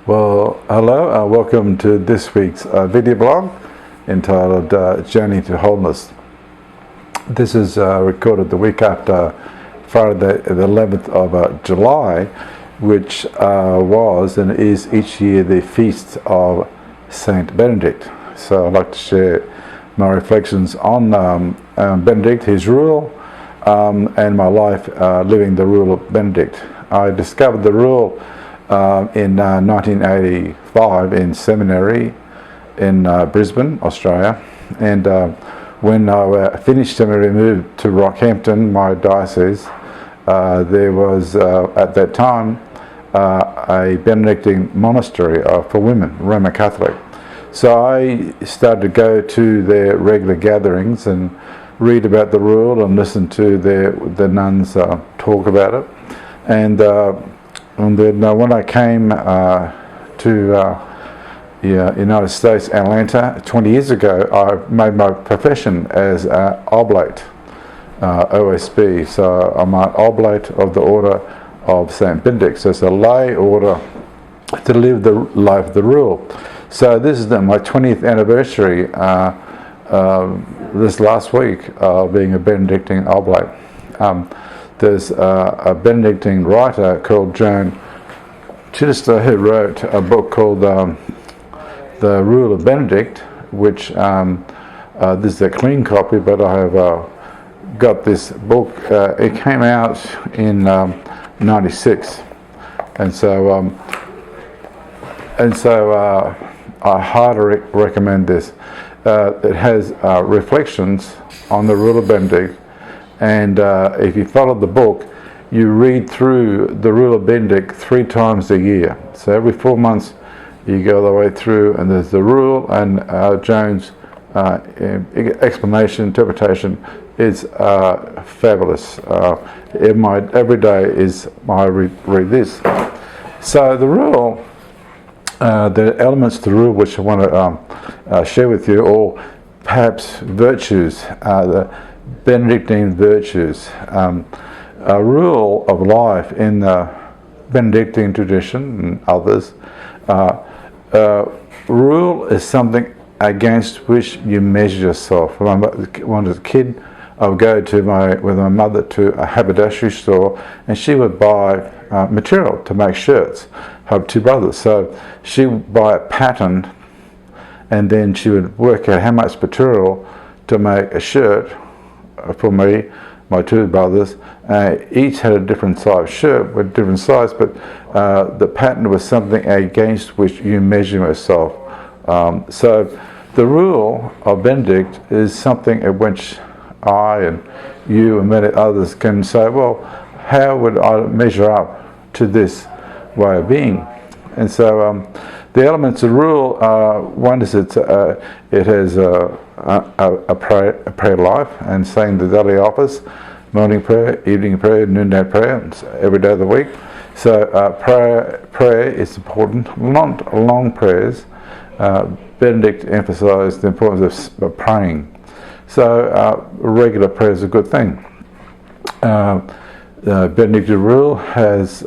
Well, hello, welcome to this week's video blog entitled Journey to Wholeness. This is recorded the week after Friday the 11th of July, which was and is each year the feast of Saint Benedict. So I'd like to share my reflections on Benedict, his rule, and my life living the rule of Benedict. I discovered the rule in 1985 in seminary in Brisbane, Australia, and when I finished seminary, moved to Rockhampton, my diocese. There was at that time a Benedictine monastery for women, Roman Catholic. So I started to go to their regular gatherings and read about the rule and listen to the nuns talk about it. And then when I came to United States, Atlanta, 20 years ago, I made my profession as an oblate, OSB. So I'm an oblate of the Order of Saint Benedict. So it's a lay order to live the life of the rule. So this is my 20th anniversary this last week of being a Benedictine oblate. There's a Benedictine writer called Joan Chittister who wrote a book called The Rule of Benedict, which this is a clean copy, but I have got this book. It came out in '96, and so I highly recommend this. It has reflections on the rule of Benedict. And if you follow the book, you read through the rule of Benedict 3 times a year. So every 4 months you go the way through, and there's the rule, and Joan's explanation, interpretation is fabulous. Every day is I read this. So the rule, the elements of the rule which I want to share with you, or perhaps virtues, the Benedictine virtues. A rule of life in the Benedictine tradition and others. Rule is something against which you measure yourself. When I was a kid, I would go with my mother to a haberdashery store, and she would buy material to make shirts. I have 2 brothers, so she would buy a pattern, and then she would work out how much material to make a shirt for me, my 2 brothers. Each had a different size shirt with different size, but the pattern was something against which you measure yourself. So the rule of Benedict is something at which I and you and many others can say, well, how would I measure up to this way of being? And so the elements of rule, one is it has a prayer life and saying the daily office, morning prayer, evening prayer, noonday prayer, every day of the week. So prayer is important. Not long prayers. Benedict emphasised the importance of praying. So regular prayer is a good thing. The Benedictine rule has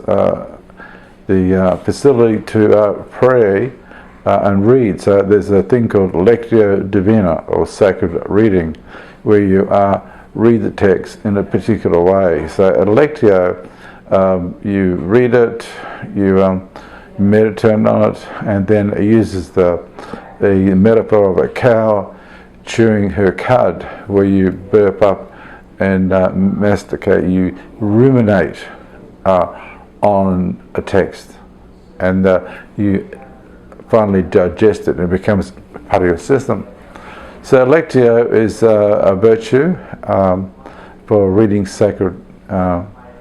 the facility to pray and read. So there's a thing called Lectio Divina, or sacred reading, where you read the text in a particular way. So at Lectio, you read it, you meditate on it, and then it uses the metaphor of a cow chewing her cud, where you burp up and masticate, you ruminate on a text, and you finally digest it and it becomes part of your system. So Lectio is a virtue for reading sacred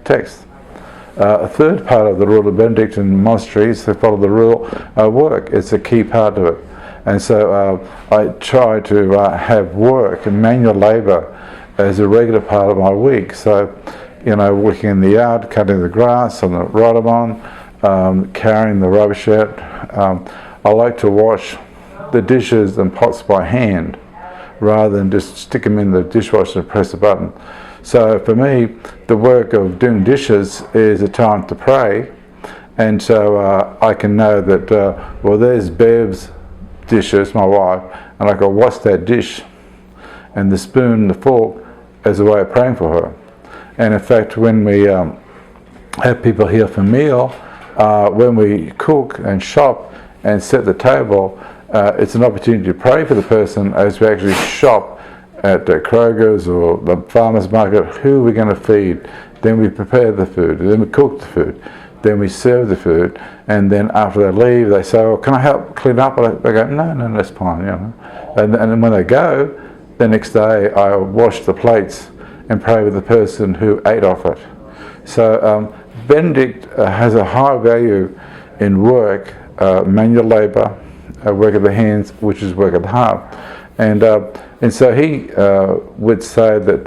text. A third part of the rule of Benedictine monasteries, to follow the rule, work. It's a key part of it. And so I try to have work and manual labour as a regular part of my week. So, working in the yard, cutting the grass on the ride I'm on, carrying the rubbish out. I like to wash the dishes and pots by hand rather than just stick them in the dishwasher and press a button. So for me, the work of doing dishes is a time to pray And so I can know that, well, there's Bev's dishes, my wife, and I go, what's that dish? And the spoon and the fork as a way of praying for her. And in fact, when we have people here for a meal, when we cook and shop and set the table, it's an opportunity to pray for the person as we actually shop at Kroger's or the farmer's market, who we're going to feed. Then we prepare the food, then we cook the food, then we serve the food, and then after they leave, they say, "Oh, can I help clean up?" And I go, "No, that's fine." You know. And then when they go, the next day I wash the plates and pray with the person who ate off it. So Benedict has a high value in work, manual labour, work of the hands, which is work of the heart. And so he would say that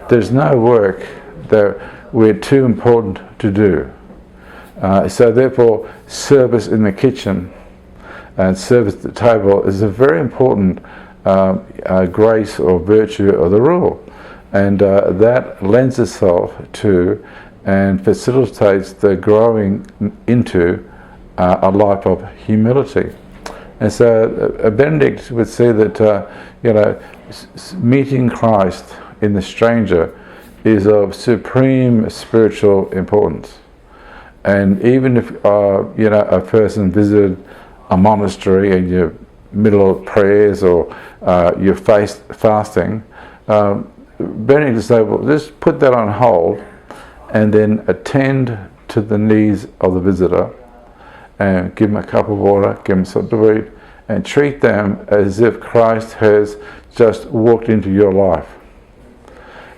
there's no work that we're too important to do. So therefore, service in the kitchen and service at the table is a very important grace or virtue of the rule. And that lends itself to and facilitates the growing into a life of humility. And so Benedict would say that meeting Christ in the stranger is of supreme spiritual importance. And even if a person visited a monastery and you're middle of prayers or you're fasting, Benedict would say, well, just put that on hold and then attend to the needs of the visitor and give them a cup of water, give them something to eat, and treat them as if Christ has just walked into your life.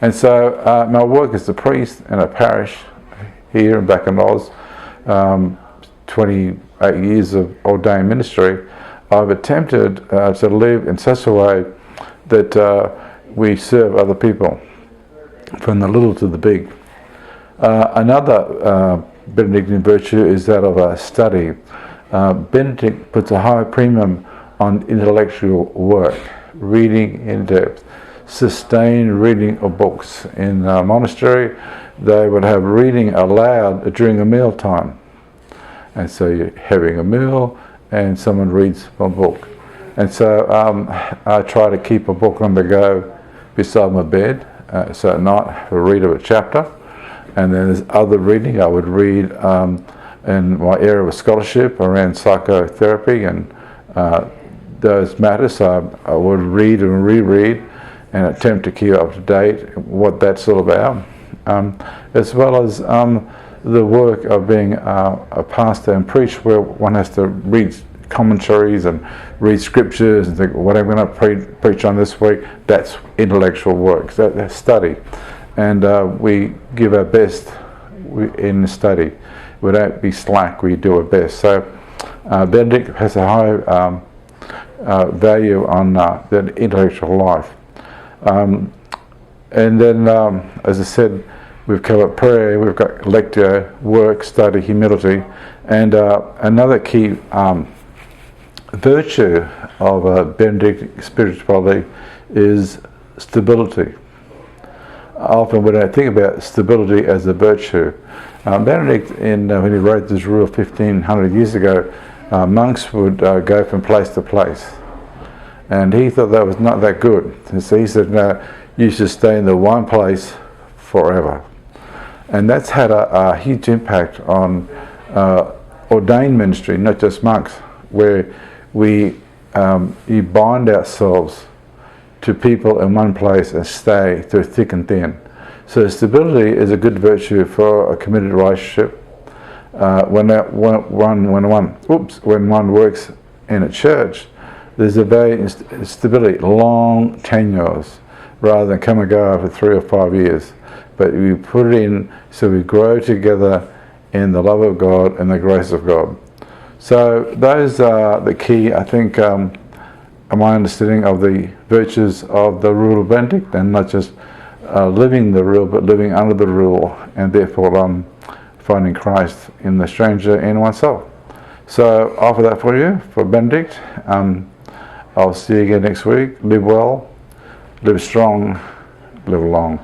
And so my work as a priest in a parish here and back in Oz, 28 years of ordained ministry, I've attempted to live in such a way that we serve other people, from the little to the big. Another Benedictine virtue is that of study. Benedict puts a high premium on intellectual work, reading in depth, sustained reading of books. In the monastery, they would have reading aloud during a meal time. And so you're having a meal and someone reads a book. And so I try to keep a book on the go beside my bed. So at night I have a read of a chapter. And then there's other reading I would read in my area of scholarship around psychotherapy and those matters. So I would read and reread and attempt to keep up to date what that's all about, as well as the work of being a pastor and preach, where one has to read commentaries and read scriptures and think, what I'm going to preach on this week. That's intellectual work, that's study. And we give our best in the study. We don't be slack, we do our best. So Benedict has a high value on the intellectual life. And then, as I said, we've covered prayer, we've got lectio, work, study, humility, and another key virtue of Benedict spirituality is stability. Often we don't think about stability as a virtue. Benedict, when he wrote this rule 1500 years ago, monks would go from place to place. And he thought that was not that good. And so he said, no, you should stay in the one place forever. And that's had a huge impact on ordained ministry, not just monks, where we bind ourselves to people in one place and stay through thick and thin. So stability is a good virtue for a committed relationship. When one works in a church, there's a value in stability, long tenures, rather than come and go after 3 or 5 years. But we put it in so we grow together in the love of God and the grace of God. So those are the key, I think, my understanding of the virtues of the rule of Benedict, and not just living the rule, but living under the rule, and therefore finding Christ in the stranger and oneself. So I offer that for you, for Benedict. I'll see you again next week. Live well, live strong, live long.